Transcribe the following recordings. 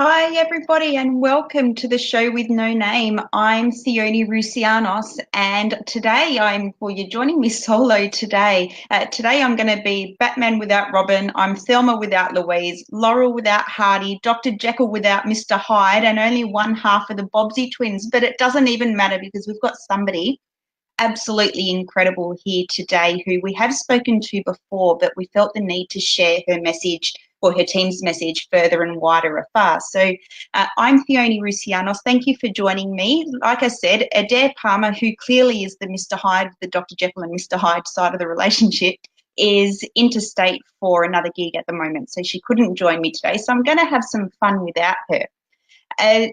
Hi, everybody, and welcome to the show with no name. I'm Theonie Roussianos, and you're joining me solo today. Today, I'm going to be Batman without Robin, I'm Thelma without Louise, Laurel without Hardy, Dr. Jekyll without Mr. Hyde, and only one half of the Bobbsey twins. But it doesn't even matter because we've got somebody absolutely incredible here today who we have spoken to before, but we felt the need to share her message or her team's message further and wider afar. So I'm Theonie Roussianos. Thank you for joining me. Like I said, Adaire Palmer, who clearly is the Mr. Hyde, the Dr. Jekyll and Mr. Hyde side of the relationship, is interstate for another gig at the moment, so she couldn't join me today. So I'm going to have some fun without her.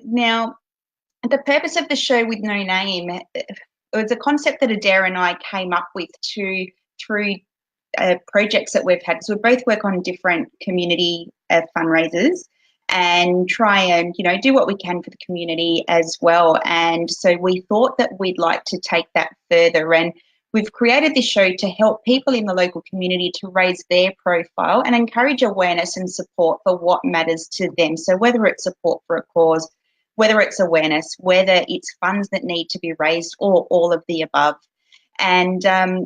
Now, the purpose of the show with no name, it was a concept that Adaire and I came up with through projects that we've had. So we both work on different community fundraisers and try and, do what we can for the community as well. And so we thought that we'd like to take that further. And we've created this show to help people in the local community to raise their profile and encourage awareness and support for what matters to them. So whether it's support for a cause, whether it's awareness, whether it's funds that need to be raised, or all of the above. And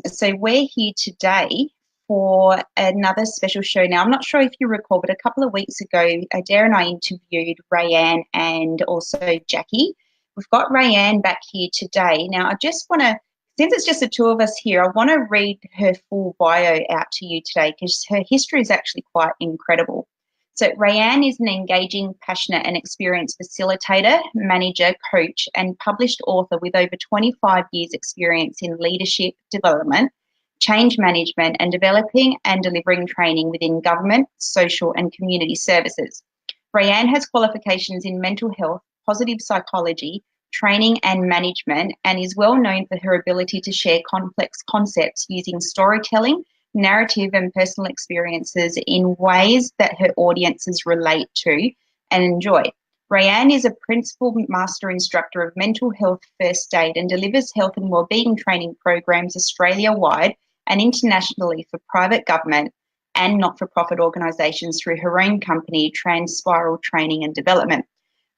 so we're here today for another special show. Now, I'm not sure if you recall, but a couple of weeks ago, Adaire and I interviewed Rayanne and also Jackie. We've got Rayanne back here today. Now, I just want to, since it's just the two of us here, I want to read her full bio out to you today because her history is actually quite incredible. So Rayanne is an engaging, passionate and experienced facilitator, manager, coach and published author with over 25 years experience in leadership development, change management and developing and delivering training within government, social and community services. Rayanne has qualifications in mental health, positive psychology, training and management, and is well known for her ability to share complex concepts using storytelling, narrative and personal experiences in ways that her audiences relate to and enjoy. Rayanne is a principal master instructor of mental health first aid and delivers health and wellbeing training programs Australia-wide and internationally for private government and not-for-profit organisations through her own company, Transpiral Training and Development.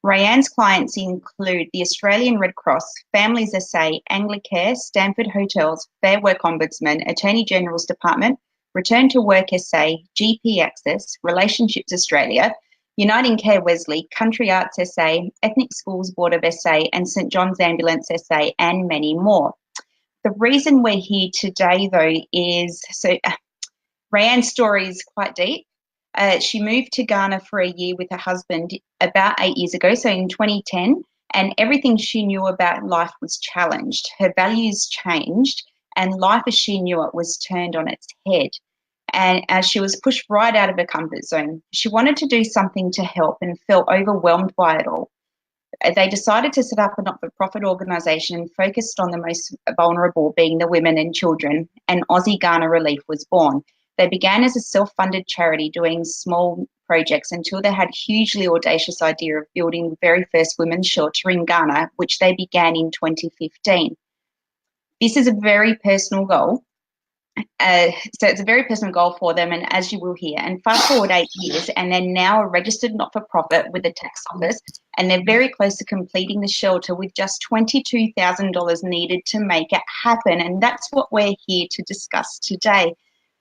Rayanne's clients include the Australian Red Cross, Families SA, Anglicare, Stanford Hotels, Fair Work Ombudsman, Attorney General's Department, Return to Work SA, GP Access, Relationships Australia, Uniting Care Wesley, Country Arts SA, Ethnic Schools Board of SA, and St John's Ambulance SA, and many more. The reason we're here today, though, is Rayanne's story is quite deep. She moved to Ghana for a year with her husband about 8 years ago, so in 2010, and everything she knew about life was challenged. Her values changed, and life as she knew it was turned on its head. And as she was pushed right out of her comfort zone, she wanted to do something to help and felt overwhelmed by it all. They decided to set up a not-for-profit organisation focused on the most vulnerable, being the women and children, and Aussie Ghana Relief was born. They began as a self-funded charity doing small projects until they had a hugely audacious idea of building the very first women's shelter in Ghana, which they began in 2015. This is a very personal goal. So it's a very personal goal for them, and as you will hear, and fast forward 8 years, and they're now a registered not-for-profit with the tax office, and they're very close to completing the shelter with just $22,000 needed to make it happen, and that's what we're here to discuss today.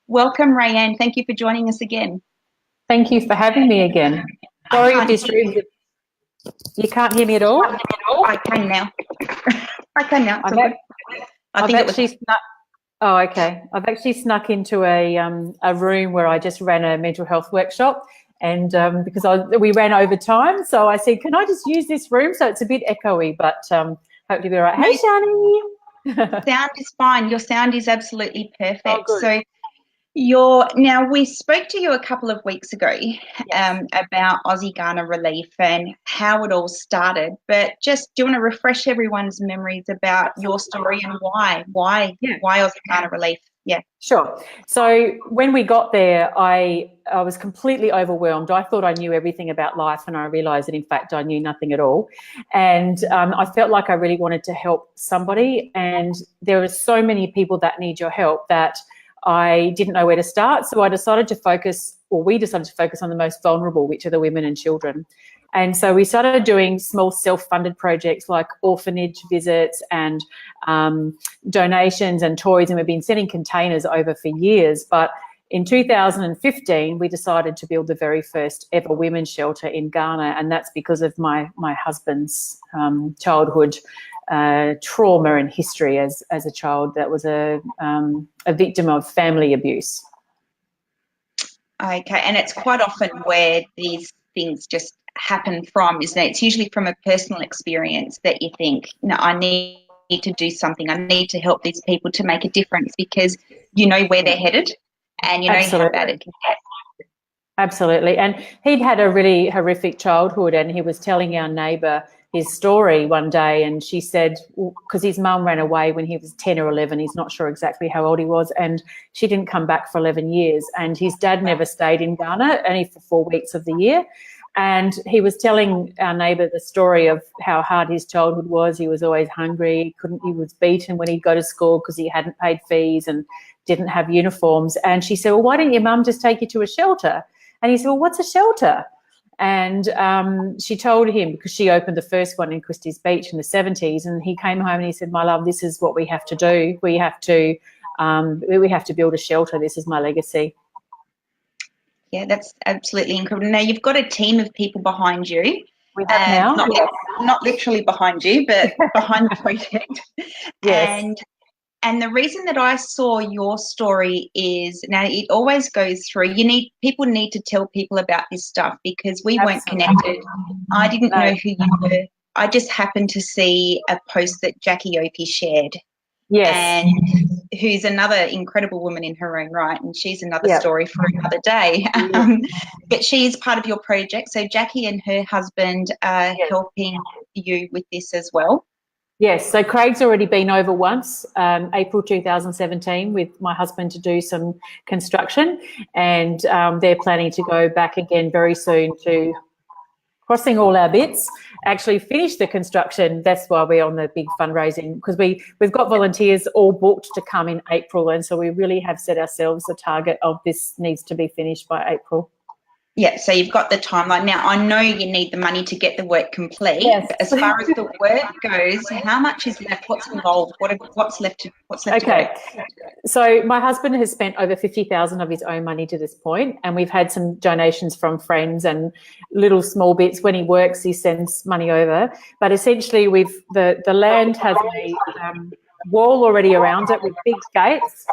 Welcome, Rayanne. Thank you for joining us again. Thank you for having me again. Sorry if this room, you can't hear me at all? I can now. I can now. Oh, okay. I've actually snuck into a room where I just ran a mental health workshop, and because we ran over time, so I said, can I just use this room? So it's a bit echoey, but hopefully we're all right. Hey, Shani. Sound is fine. Your sound is absolutely perfect. Oh, good. So now we spoke to you a couple of weeks ago about Aussie Ghana Relief and how it all started, but just do you want to refresh everyone's memories about your story and why Aussie Ghana Relief? Yeah, sure. So when we got there, I was completely overwhelmed. I thought I knew everything about life, and I realised that in fact I knew nothing at all. And I felt like I really wanted to help somebody, and there are so many people that need your help that I didn't know where to start. So I decided to focus we decided to focus on the most vulnerable, which are the women and children. And so we started doing small self-funded projects like orphanage visits and donations and toys, and we've been sending containers over for years. But in 2015, we decided to build the very first ever women's shelter in Ghana, and that's because of my husband's childhood trauma and history as a child that was a victim of family abuse. Okay, and it's quite often where these things just happen from, isn't it? It's usually from a personal experience that you think, no, I need to do something. I need to help these people to make a difference, because you know where they're headed and you know how bad it can get. Absolutely. And he'd had a really horrific childhood, and he was telling our neighbour his story one day, and she said, because his mum ran away when he was 10 or 11, he's not sure exactly how old he was, and she didn't come back for 11 years. And his dad never stayed in Ghana, only for 4 weeks of the year. And he was telling our neighbour the story of how hard his childhood was. He was always hungry. He was beaten when he'd go to school because he hadn't paid fees and didn't have uniforms. And she said, well, why didn't your mum just take you to a shelter? And he said, well, what's a shelter? And she told him, because she opened the first one in Christie's Beach in the 70s, and he came home and he said, my love, this is what we have to do. We have to build a shelter. This is my legacy. Yeah, that's absolutely incredible. Now, you've got a team of people behind you. We have now. Not literally behind you, but behind the project. Yes. And the reason that I saw your story is, now it always goes through, people need to tell people about this stuff, because we weren't connected. I didn't know who you were. I just happened to see a post that Jackie Opie shared. Yes. And who's another incredible woman in her own right, and she's another story for another day. But she is part of your project. So Jackie and her husband are helping you with this as well. Yes, so Craig's already been over once, April 2017, with my husband to do some construction, and they're planning to go back again very soon to, crossing all our bits, actually finish the construction. That's why we're on the big fundraising, because we've got volunteers all booked to come in April, and so we really have set ourselves a target of this needs to be finished by April. Yeah, so you've got the timeline. Now, I know you need the money to get the work complete. Yes. But as far as the work goes, how much is left? What's involved? What's left to Okay. So my husband has spent over $50,000 of his own money to this point, and we've had some donations from friends and little small bits. When he works, he sends money over. But essentially, the land has a wall already around it with big gates.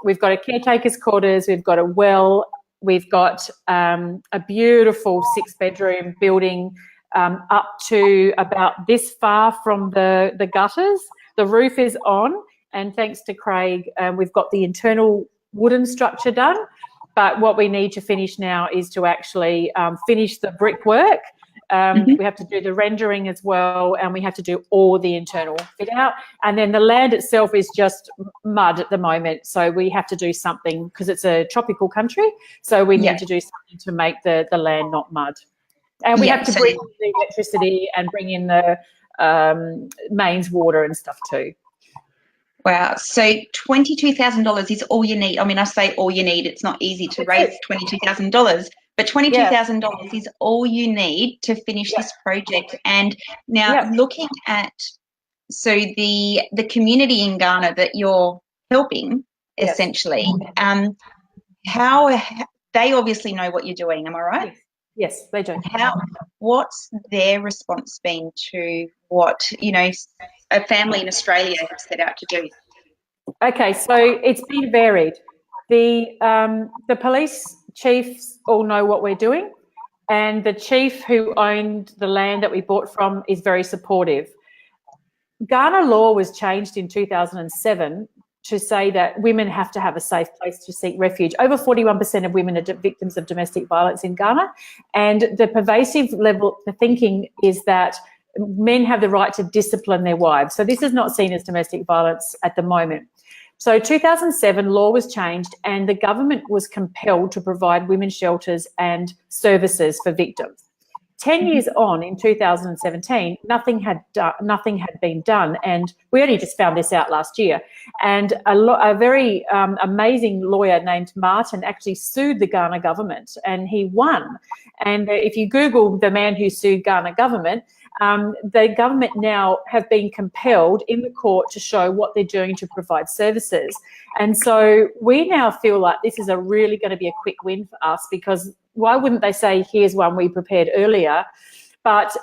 We've got a caretaker's quarters. We've got a well. We've got a beautiful 6-bedroom building up to about this far from the gutters. The roof is on, and thanks to Craig, we've got the internal wooden structure done. But what we need to finish now is to actually finish the brickwork. We have to do the rendering as well, and we have to do all the internal fit out. And then the land itself is just mud at the moment, so we have to do something, because it's a tropical country, so we need to do something to make the land not mud. And we have to bring in the electricity and bring in the mains water and stuff too. Wow. So $22,000 is all you need. I mean, I say all you need. It's not easy to raise $22,000. But $22,000 is all you need to finish this project. And now looking at, so the community in Ghana that you're helping, essentially, how they obviously know what you're doing, am I right? Yes, they do. What's their response been to what, a family in Australia have set out to do? Okay, so it's been varied. The police chiefs all know what we're doing, and the chief who owned the land that we bought from is very supportive. Ghana law was changed in 2007 to say that women have to have a safe place to seek refuge. Over 41% of women are victims of domestic violence in Ghana, and the pervasive level, the thinking is that men have the right to discipline their wives. So this is not seen as domestic violence at the moment. So 2007, law was changed, and the government was compelled to provide women's shelters and services for victims. 10 years on, in 2017, nothing had been done, and we only just found this out last year. And a very amazing lawyer named Martin actually sued the Ghana government, and he won. And if you Google the man who sued Ghana government, the government now have been compelled in the court to show what they're doing to provide services. And so we now feel like this is really going to be a quick win for us, because why wouldn't they say, here's one we prepared earlier? But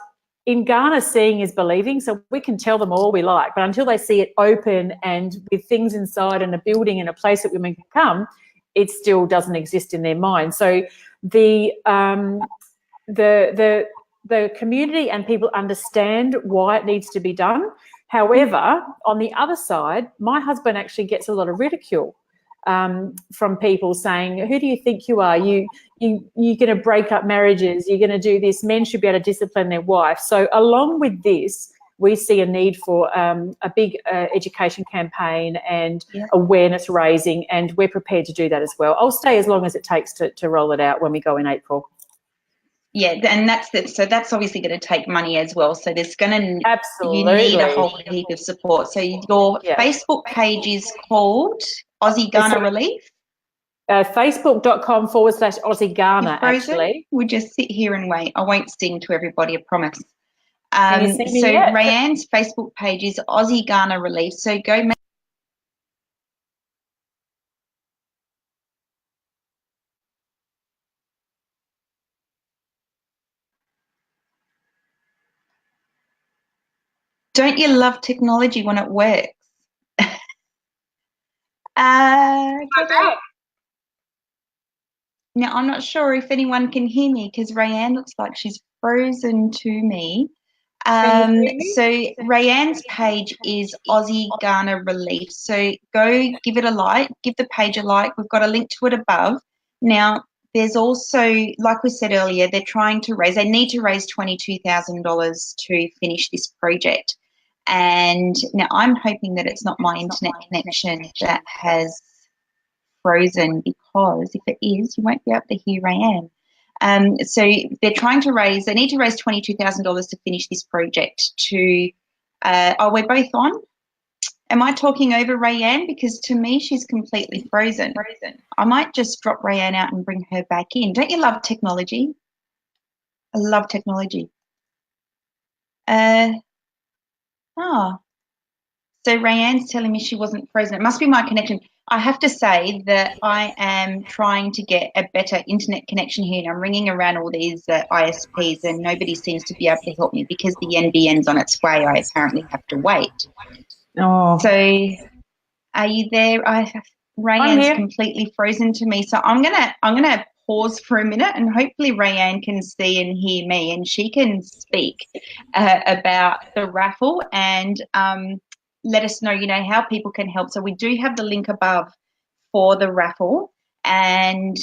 in Ghana, seeing is believing, so we can tell them all we like, but until they see it open and with things inside and a building and a place that women can come, it still doesn't exist in their mind. So the community and people understand why it needs to be done. However, on the other side, my husband actually gets a lot of ridicule from people saying, who do you think you are? You're going to break up marriages. You're going to do this. Men should be able to discipline their wife. So along with this, we see a need for a big education campaign and awareness raising, and we're prepared to do that as well. I'll stay as long as it takes to roll it out when we go in April. Yeah, and so that's obviously going to take money as well. So there's going to absolutely, you need a whole heap of support. So your Facebook page is called Aussie Ghana Relief. Facebook.com/Aussie Ghana. Actually, we'll just sit here and wait. I won't sing to everybody, I promise. So Rayanne's Facebook page is Aussie Ghana Relief. So go. Don't you love technology when it works? Now, I'm not sure if anyone can hear me because Rayanne looks like she's frozen to me. So Rayanne's page is Aussie Ghana Relief. So go give it a like, give the page a like. We've got a link to it above. Now, there's also, like we said earlier, they need to raise $22,000 to finish this project. And now I'm hoping that it's not my internet connection that has frozen, because if it is, you won't be able to hear Rayanne. So they need to raise $22,000 to finish this project we're both on. Am I talking over Rayanne? Because to me, she's completely frozen. I might just drop Rayanne out and bring her back in. Don't you love technology? I love technology. So Rayanne's telling me she wasn't frozen. It must be my connection. I have to say that I am trying to get a better internet connection here, and I'm ringing around all these ISPs, and nobody seems to be able to help me because the NBN's on its way. I apparently have to wait. Oh. So are you there? Rayanne's completely frozen to me. So I'm gonna pause for a minute, and hopefully Rayanne can see and hear me, and she can speak about the raffle and let us know, how people can help. So we do have the link above for the raffle. And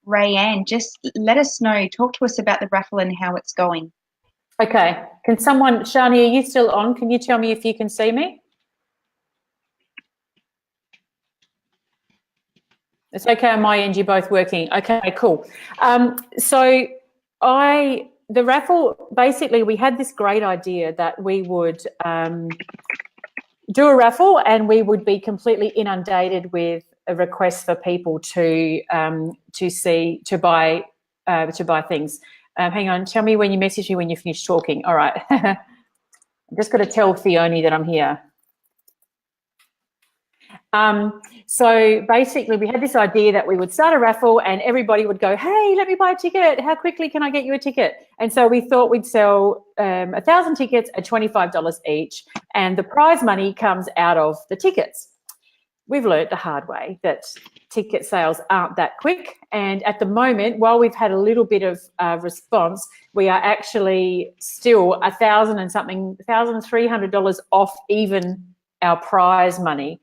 Rayanne, just let us know, talk to us about the raffle and how it's going. Okay. Can someone, Shani, are you still on? Can you tell me if you can see me? It's okay on my end, you're both working. Okay, cool. So the raffle, basically we had this great idea that we would do a raffle, and we would be completely inundated with a request for people to buy things. Hang on, tell me when you message me when you finish talking. All right. I'm just got to tell Theonie that I'm here. So basically we had this idea that we would start a raffle and everybody would go, hey, let me buy a ticket. How quickly can I get you a ticket? And so we thought we'd sell 1,000 tickets at $25 each, and the prize money comes out of the tickets. We've learnt the hard way that ticket sales aren't that quick, and at the moment, while we've had a little bit of response, we are actually still $1,300 off even our prize money.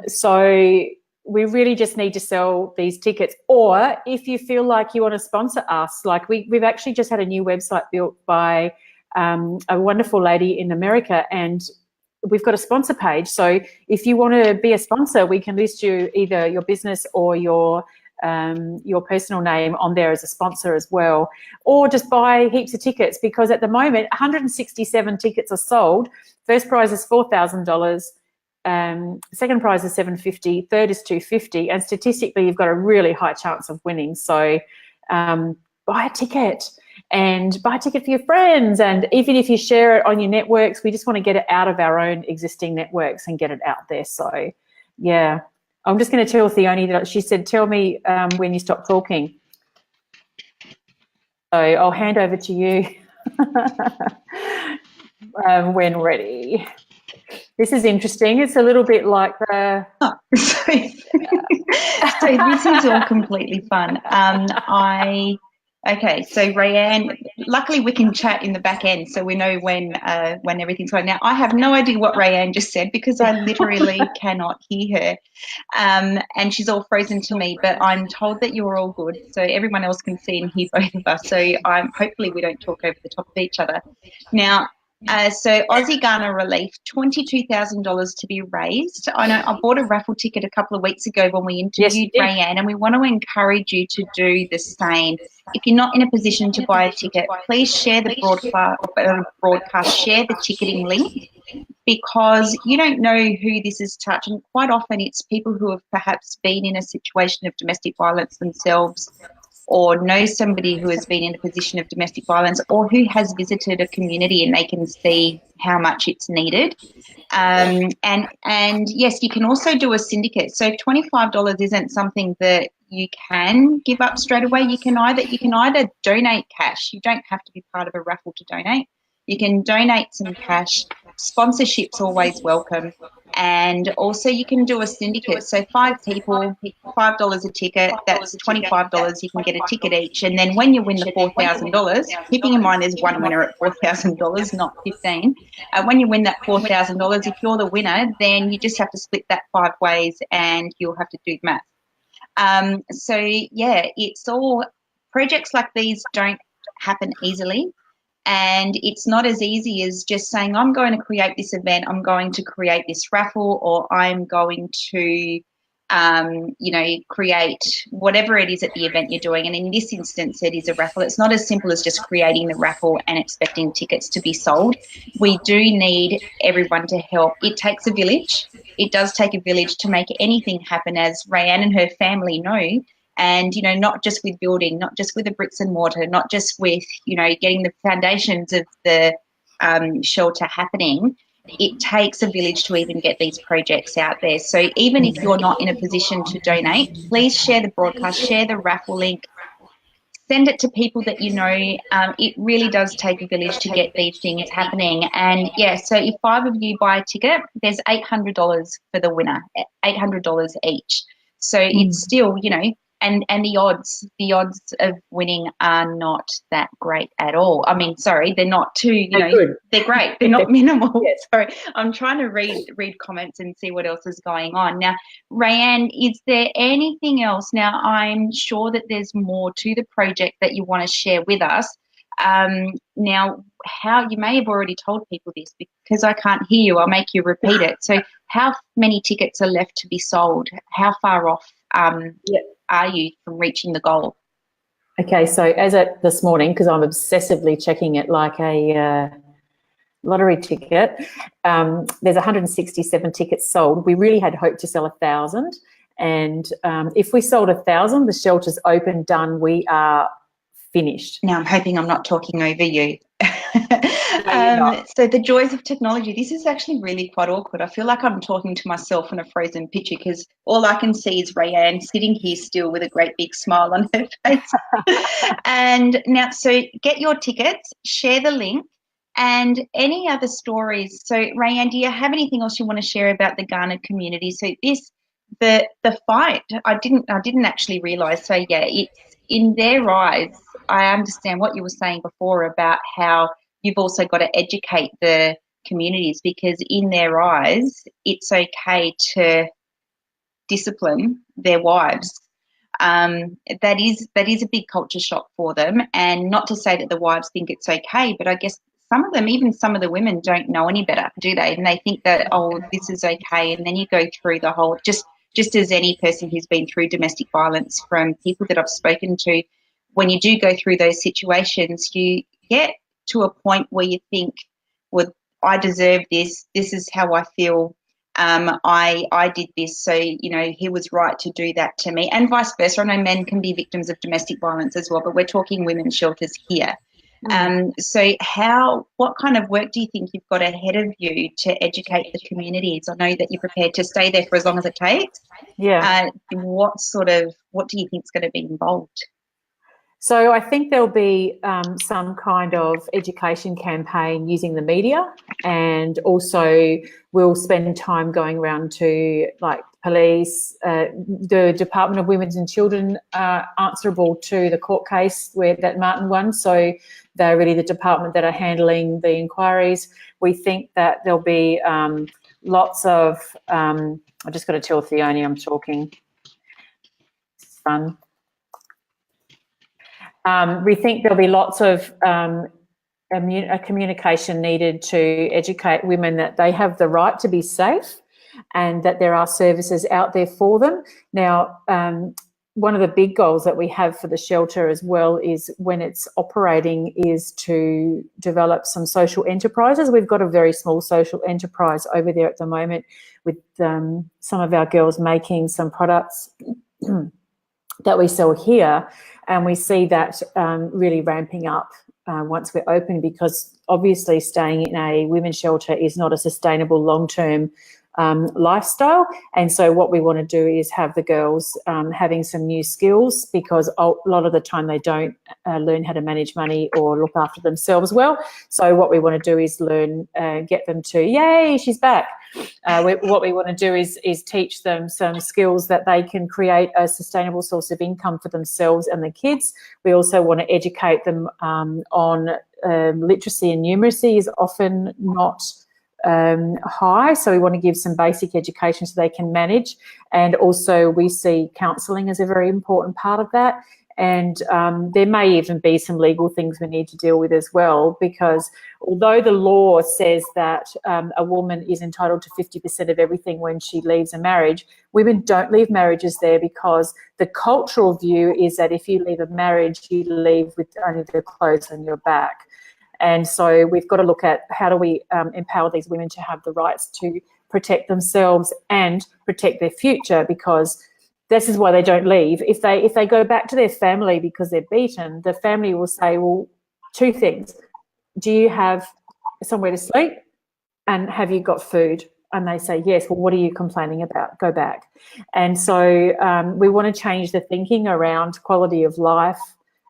So we really just need to sell these tickets. Or if you feel like you want to sponsor us, like we've actually just had a new website built by a wonderful lady in America, and we've got a sponsor page. So if you want to be a sponsor, we can list you either your business or your your personal name on there as a sponsor as well, or just buy heaps of tickets, because at the moment 167 tickets are sold. First prize is $4,000. Second prize is $750, third is $250, and statistically you've got a really high chance of winning. So buy a ticket, and buy a ticket for your friends, and even if you share it on your networks, we just want to get it out of our own existing networks and get it out there. So yeah, I'm just going to tell Theonie that she said, tell me when you stop talking. So I'll hand over to you when ready. This is interesting. It's a little bit like the... So this is all completely fun. Okay, so Rayanne, luckily we can chat in the back end, so we know when everything's going. Now, I have no idea what Rayanne just said, because I literally cannot hear her, and she's all frozen to me, but I'm told that you're all good, so everyone else can see and hear both of us, so hopefully we don't talk over the top of each other. Now, so Aussie Ghana Relief, $22,000 to be raised. I know I bought a raffle ticket a couple of weeks ago when we interviewed Rayanne, and we want to encourage you to do the same. If you're not in a position to buy a ticket, please share the broadcast, share the ticketing link, because you don't know who this is touching. Quite often it's people who have perhaps been in a situation of domestic violence themselves, or know somebody who has been in a position of domestic violence, or who has visited a community and they can see how much it's needed. And yes, you can also do a syndicate. So $25 isn't something that you can give up straight away. You can either donate cash. You don't have to be part of a raffle to donate. You can donate some cash. Sponsorship's always welcome. And also you can do a syndicate. So 5 people, $5 a ticket, that's $25. You can get a ticket each. And then when you win the $4,000, keeping in mind there's one winner at $4,000, not 15. When you win that $4,000, if you're the winner, then you just have to split that 5 ways and you'll have to do the math. So, yeah, it's all projects like these don't happen easily. And it's not as easy as just saying, I'm going to create this event, I'm going to create this raffle, or I'm going to, create whatever it is at the event you're doing. And in this instance, it is a raffle. It's not as simple as just creating the raffle and expecting tickets to be sold. We do need everyone to help. It takes a village. It does take a village to make anything happen, as Rayanne and her family know. And, not just with building, not just with the bricks and mortar, not just with, getting the foundations of the shelter happening. It takes a village to even get these projects out there. So even if you're not in a position to donate, please share the broadcast, share the raffle link, send it to people that you know. It really does take a village to get these things happening. And, yeah, so if 5 of you buy a ticket, there's $800 for the winner, $800 each. So it's still, and the odds of winning are not that great at all. I mean, sorry, they're not too, they're great. They're not minimal. Yes. Sorry, I'm trying to read comments and see what else is going on. Now, Rayanne, is there anything else? Now, I'm sure that there's more to the project that you want to share with us. Now, how you may have already told people this, because I can't hear you, I'll make you repeat it. So how many tickets are left to be sold? How far off are you from reaching the goal? Okay, so as at this morning, because I'm obsessively checking it like a lottery ticket, there's 167 tickets sold. We really had hoped to sell 1,000, and if we sold 1,000, the shelter's open, done, we are finished. Now, I'm hoping I'm not talking over you. So the joys of technology, this is actually really quite awkward. I feel like I'm talking to myself in a frozen picture, because all I can see is Rayanne sitting here still with a great big smile on her face. And now, so get your tickets, share the link, and any other stories. So Rayanne, do you have anything else you want to share about the Ghana community? So the fight, I didn't actually realise. So yeah, it's in their eyes. I understand what you were saying before about how you've also got to educate the communities, because in their eyes, it's okay to discipline their wives. That is a big culture shock for them. And not to say that the wives think it's okay, but I guess some of them, even some of the women, don't know any better, do they? And they think that, oh, this is okay. And then you go through the whole, just just as any person who's been through domestic violence, from people that I've spoken to, when you do go through those situations, you get to a point where you think, well, I deserve this. This is how I feel. I did this, so, you know, he was right to do that to me, and vice versa. I know men can be victims of domestic violence as well, but we're talking women's shelters here. So what kind of work do you think you've got ahead of you to educate the communities? I know that you're prepared to stay there for as long as it takes. Yeah. What do you think is going to be involved? So I think there'll be some kind of education campaign using the media, and also we'll spend time going around to, like, police. The Department of Women and Children are answerable to the court case where that Martin won, so they're really the department that are handling the inquiries. We think that there'll be lots of I just got to tell Theonie I'm talking. It's fun. We think there'll be lots of communication needed to educate women that they have the right to be safe and that there are services out there for them. Now, one of the big goals that we have for the shelter as well is, when it's operating, is to develop some social enterprises. We've got a very small social enterprise over there at the moment with some of our girls making some products that we sell here, and we see that really ramping up once we're open, because obviously staying in a women's shelter is not a sustainable long-term lifestyle. And so what we want to do is have the girls having some new skills, because a lot of the time they don't learn how to manage money or look after themselves well. So what we want to do is get them to, yay, she's back. What we want to do is teach them some skills that they can create a sustainable source of income for themselves and the kids. We also want to educate them on literacy and numeracy is often not high, so we want to give some basic education so they can manage. And also we see counselling as a very important part of that. And there may even be some legal things we need to deal with as well, because although the law says that a woman is entitled to 50% of everything when she leaves a marriage, women don't leave marriages there, because the cultural view is that if you leave a marriage, you leave with only the clothes on your back. And so we've got to look at how do we empower these women to have the rights to protect themselves and protect their future, because this is why they don't leave. If they go back to their family because they're beaten, the family will say, well, two things. Do you have somewhere to sleep? And have you got food? And they say, yes. Well, what are you complaining about? Go back. And so we want to change the thinking around quality of life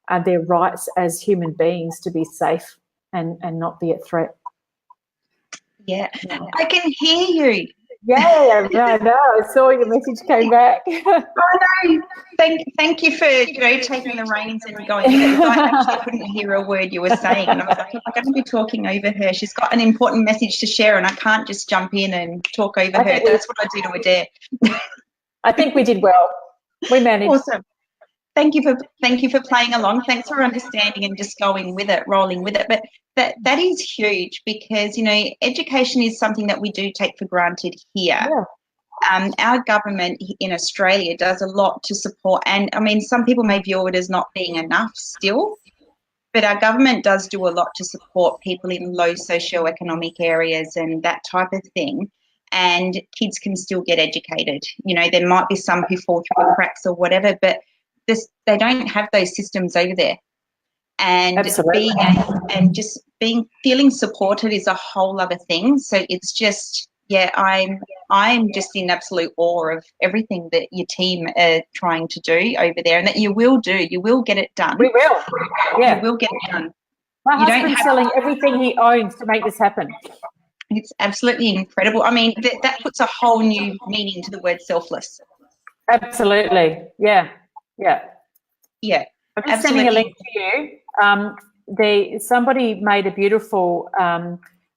and their rights as human beings to be safe and not be at threat. Yeah, I can hear you. Yeah, I know. I saw your message came back. Oh no! Thank you for taking the reins and going. I actually couldn't hear a word you were saying, and I was like, I'm going to be talking over her. She's got an important message to share, and I can't just jump in and talk over her. That's what I do to Adaire. I think we did well. We managed. Awesome. Thank you for playing along. Thanks for understanding and just going with it, rolling with it. But that is huge, because education is something that we do take for granted here. Yeah. Our government in Australia does a lot to support, and I mean, some people may view it as not being enough still, but our government does do a lot to support people in low socioeconomic areas and that type of thing. And kids can still get educated. There might be some who fall through the cracks or whatever, but they don't have those systems over there. And feeling supported is a whole other thing. So it's just, I'm just in absolute awe of everything that your team are trying to do over there, and that you will do. You will get it done. We will. Yeah. You will get it done. My husband's selling everything he owns to make this happen. It's absolutely incredible. I mean, that puts a whole new meaning to the word selfless. Absolutely. Yeah. Yeah. Yeah. I'm just sending a link to you. Somebody made a beautiful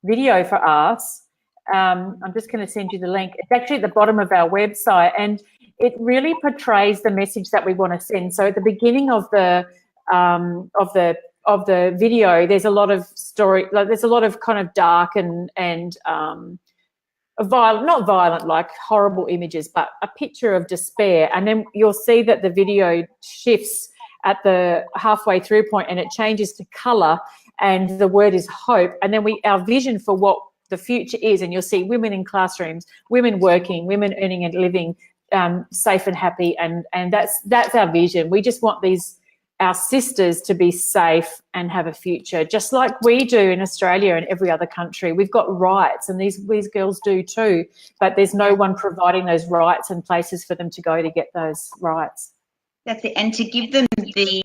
video for us. I'm just going to send you the link. It's actually at the bottom of our website, and it really portrays the message that we want to send. So at the beginning of the video, there's a lot of story. Like, there's a lot of kind of dark and not violent, like horrible images, but a picture of despair. And then you'll see that the video shifts at the halfway through point and it changes to colour and the word is hope. And then our vision for what the future is, and you'll see women in classrooms, women working, women earning and living safe and happy. And that's our vision. We just want our sisters to be safe and have a future, just like we do in Australia and every other country. We've got rights, and these girls do too, but there's no one providing those rights and places for them to go to get those rights. That's it, and to give them the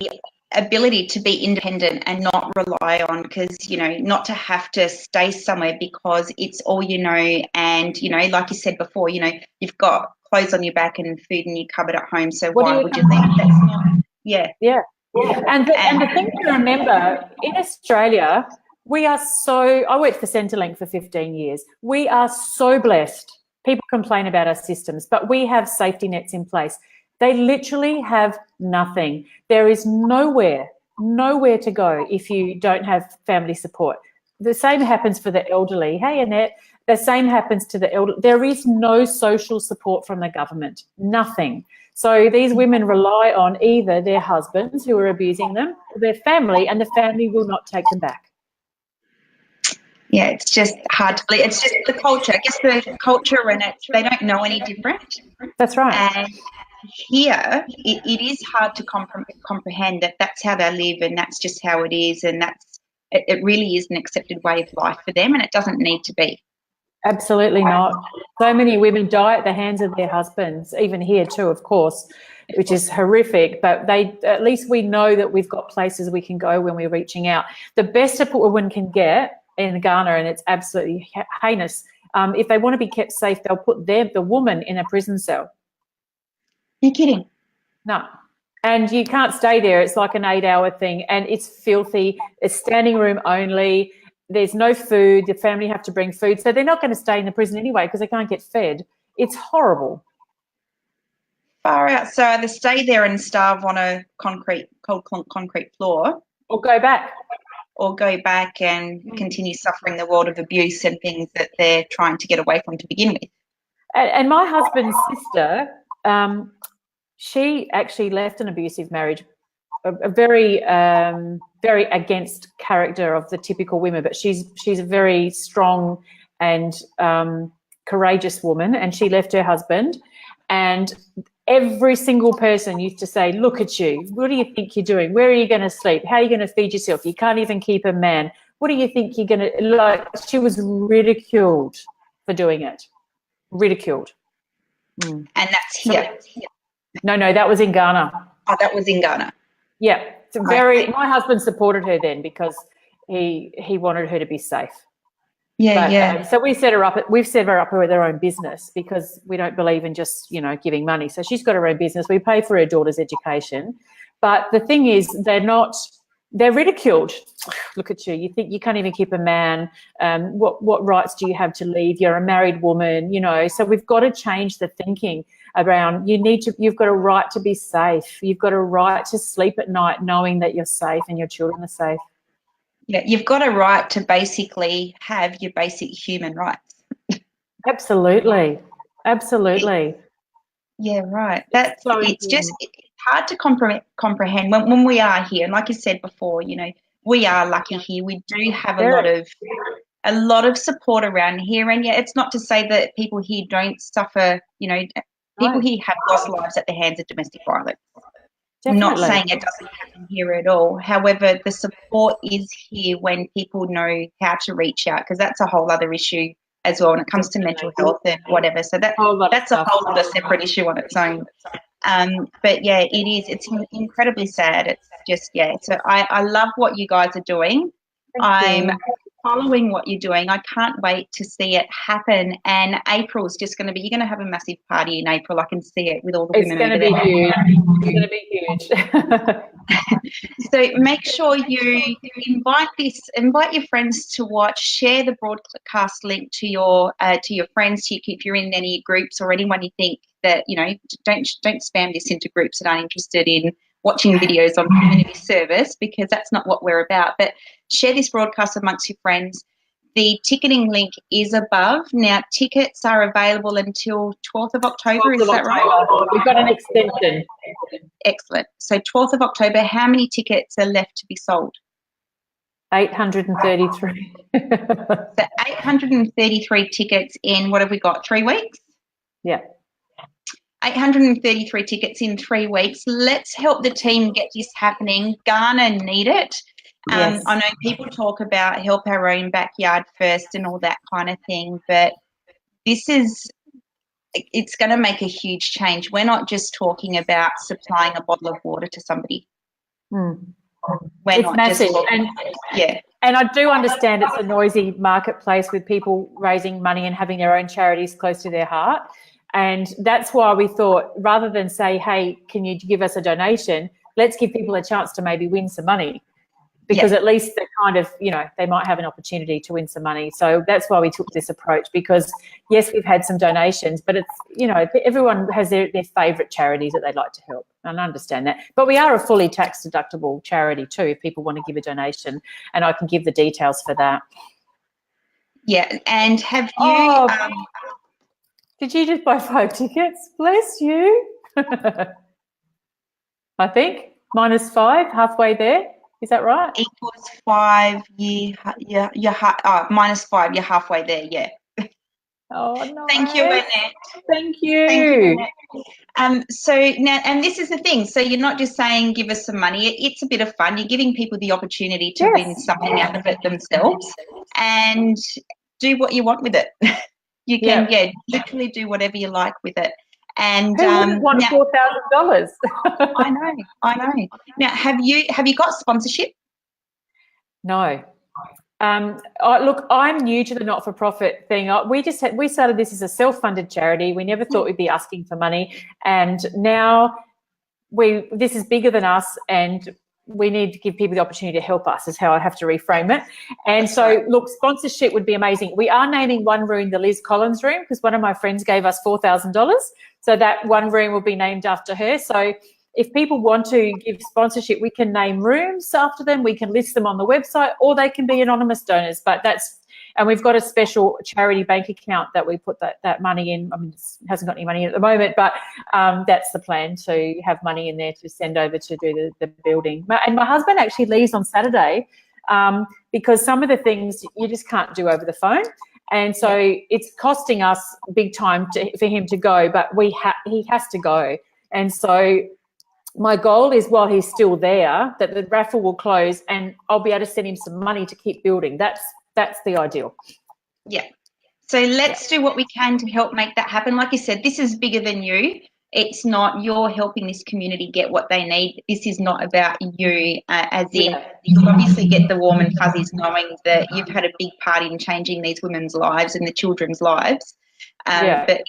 ability to be independent and not rely on, because, you know, not to have to stay somewhere because it's all you know, and, you know, like you said before, you know, you've got clothes on your back and food in your cupboard at home, so why would you leave? That's not, yeah. And the thing to remember, in Australia, I worked for Centrelink for 15 years. We are so blessed. People complain about our systems, but we have safety nets in place. They literally have nothing. There is nowhere to go if you don't have family support. The same happens for the elderly. Hey, Annette, the same happens to the elderly. There is no social support from the government, nothing. So these women rely on either their husbands who are abusing them or their family, and the family will not take them back. Yeah, it's just hard to believe. It's just the culture. I guess the culture, and they don't know any different. That's right. And here, it is hard to comprehend that that's how they live and that's just how it is, and it really is an accepted way of life for them, and it doesn't need to be. Absolutely not. So many women die at the hands of their husbands, even here too, of course, which is horrific. But at least we know that we've got places we can go when we're reaching out. The best support a woman can get in Ghana, and it's absolutely heinous, if they want to be kept safe, they'll put the woman in a prison cell. You're kidding? No. And you can't stay there. It's like an 8-hour thing, and it's filthy. It's standing room only. There's no food. The family have to bring food. So they're not going to stay in the prison anyway because they can't get fed. It's horrible. Far out. So either stay there and starve on a cold concrete floor. Or go back. Or go back and continue suffering the world of abuse and things that they're trying to get away from to begin with. And my husband's sister, she actually left an abusive marriage, a very very against character of the typical women, but she's a very strong and courageous woman, and she left her husband, and every single person used to say, look at you, what do you think you're doing? Where are you going to sleep? How are you going to feed yourself? You can't even keep a man. What do you think you're going to, like, she was ridiculed for doing it. Ridiculed. And that's here. No, that was in Ghana. Oh, that was in Ghana. Yeah. My husband supported her then because he wanted her to be safe. Yeah. So we've set her up with her own business because we don't believe in just, giving money. So she's got her own business. We pay for her daughter's education. But the thing is, they're ridiculed. Look at you. You think you can't even keep a man. What rights do you have to leave? You're a married woman, So we've got to change the thinking around you've got a right to be safe. You've got a right to sleep at night knowing that you're safe and your children are safe. Yeah, you've got a right to basically have your basic human rights. Absolutely. Yeah, right. It's just hard to comprehend when we are here. And like you said before, we are lucky here. We do have a lot of support around here. And yeah, it's not to say that people here don't suffer. People here have lost lives at the hands of domestic violence. Definitely. I'm not saying it doesn't happen here at all. However, the support is here when people know how to reach out, because that's a whole other issue as well when it comes to mental health and whatever. So that's a whole other separate issue on its own. But yeah, it is. It's incredibly sad. It's just, So I love what you guys are doing. I'm following what you're doing. I can't wait to see it happen. And April's just going to be, you're going to have a massive party in April. I can see it with all the women over there. It's going to be huge. So make sure you invite your friends to watch, share the broadcast link to your friends, if you're in any groups or anyone you think that, don't spam this into groups that aren't interested in watching videos on community service, because that's not what we're about. But share this broadcast amongst your friends. The ticketing link is above. Now, tickets are available until 12th of October, 12th is of that October. right? We've got an extension. Excellent. So 12th of October, how many tickets are left to be sold? 833. So 833 tickets in, what have we got, 3 weeks? Yeah. 833 tickets in 3 weeks. Let's help the team get this happening. Ghana need it. Yes. I know people talk about help our own backyard first and all that kind of thing, but it's going to make a huge change. We're not just talking about supplying a bottle of water to somebody. Mm. We're it's not massive. just talking, yeah. And I do understand it's a noisy marketplace with people raising money and having their own charities close to their heart. And that's why we thought, rather than say, hey, can you give us a donation, let's give people a chance to maybe win some money. Because at least they're kind of, they might have an opportunity to win some money. So that's why we took this approach, because, yes, we've had some donations, but it's, everyone has their favourite charities that they'd like to help. And I understand that. But we are a fully tax-deductible charity too, if people want to give a donation, and I can give the details for that. Yeah, and have you... did you just buy 5 tickets? Bless you. I think -5, halfway there. Is that right? Equals 5, -5, you're halfway there, yeah. Oh, no. Thank you, Annette. Thank you. Thank you, Annette. So now, and this is the thing, so you're not just saying give us some money, it's a bit of fun. You're giving people the opportunity to win something out of it themselves and do what you want with it. You can, literally do whatever you like with it. And who wouldn't want $4,000? I know. Now, have you got sponsorship? No. Look, I'm new to the not-for-profit thing. We started this as a self-funded charity. We never thought we'd be asking for money, and now this is bigger than us, and we need to give people the opportunity to help us, is how I have to reframe it. And so, look, sponsorship would be amazing. We are naming one room the Liz Collins room, because one of my friends gave us $4,000. So that one room will be named after her. So if people want to give sponsorship, we can name rooms after them. We can list them on the website, or they can be anonymous donors. And we've got a special charity bank account that we put that money in. I mean, it hasn't got any money in at the moment, but that's the plan, to have money in there to send over to do the building. And my husband actually leaves on Saturday because some of the things you just can't do over the phone. And so it's costing us big time for him to go, but he has to go. And so my goal is, while he's still there, that the raffle will close and I'll be able to send him some money to keep building. That's the ideal. Yeah. So let's do what we can to help make that happen. Like you said, this is bigger than you. It's not, you're helping this community get what they need. This is not about you, as in you obviously get the warm and fuzzies knowing that you've had a big part in changing these women's lives and the children's lives. But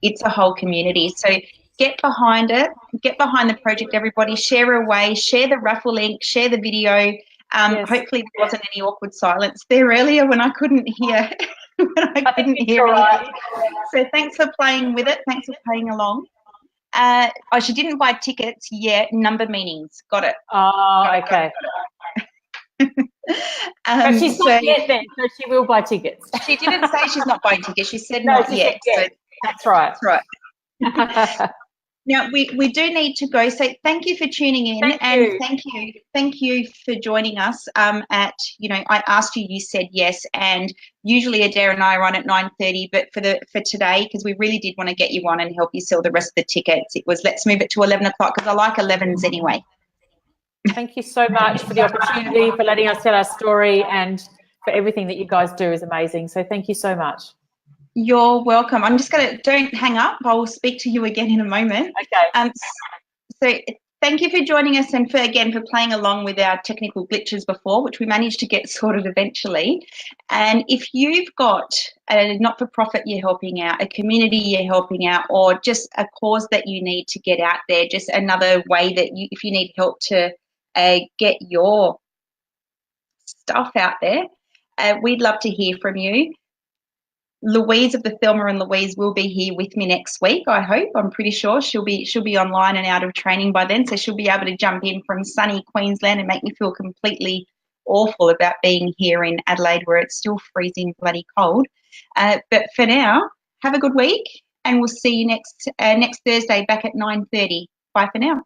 it's a whole community. So get behind it. Get behind the project, everybody. Share away. Share the raffle link. Share the video. Hopefully there wasn't any awkward silence there earlier when I couldn't hear. Right. So thanks for playing with it. Thanks for playing along. She didn't buy tickets yet. Number meanings. Got it. Oh, okay. But she's not yet then, so she will buy tickets. She didn't say she's not buying tickets. She said not yet. So that's right. That's right. Now, we do need to go, so thank you for tuning in. Thank you for joining us. I asked you, you said yes, and usually Adaire and I are on at 9:30, but for today, because we really did want to get you on and help you sell the rest of the tickets, it was let's move it to 11 o'clock, because I like 11s anyway. Thank you so much for the opportunity, for letting us tell our story, and for everything that you guys do is amazing. So thank you so much. You're welcome. I'm just going to, don't hang up. I will speak to you again in a moment. Okay. So thank you for joining us and for playing along with our technical glitches before, which we managed to get sorted eventually. And if you've got a not-for-profit you're helping out, a community you're helping out, or just a cause that you need to get out there, just another way that if you need help to get your stuff out there, we'd love to hear from you. Louise of the Thelma and Louise will be here with me next week, I hope. I'm pretty sure she'll be online and out of training by then, so she'll be able to jump in from sunny Queensland and make me feel completely awful about being here in Adelaide where it's still freezing bloody cold. But for now, have a good week, and we'll see you next Thursday back at 9:30. Bye for now.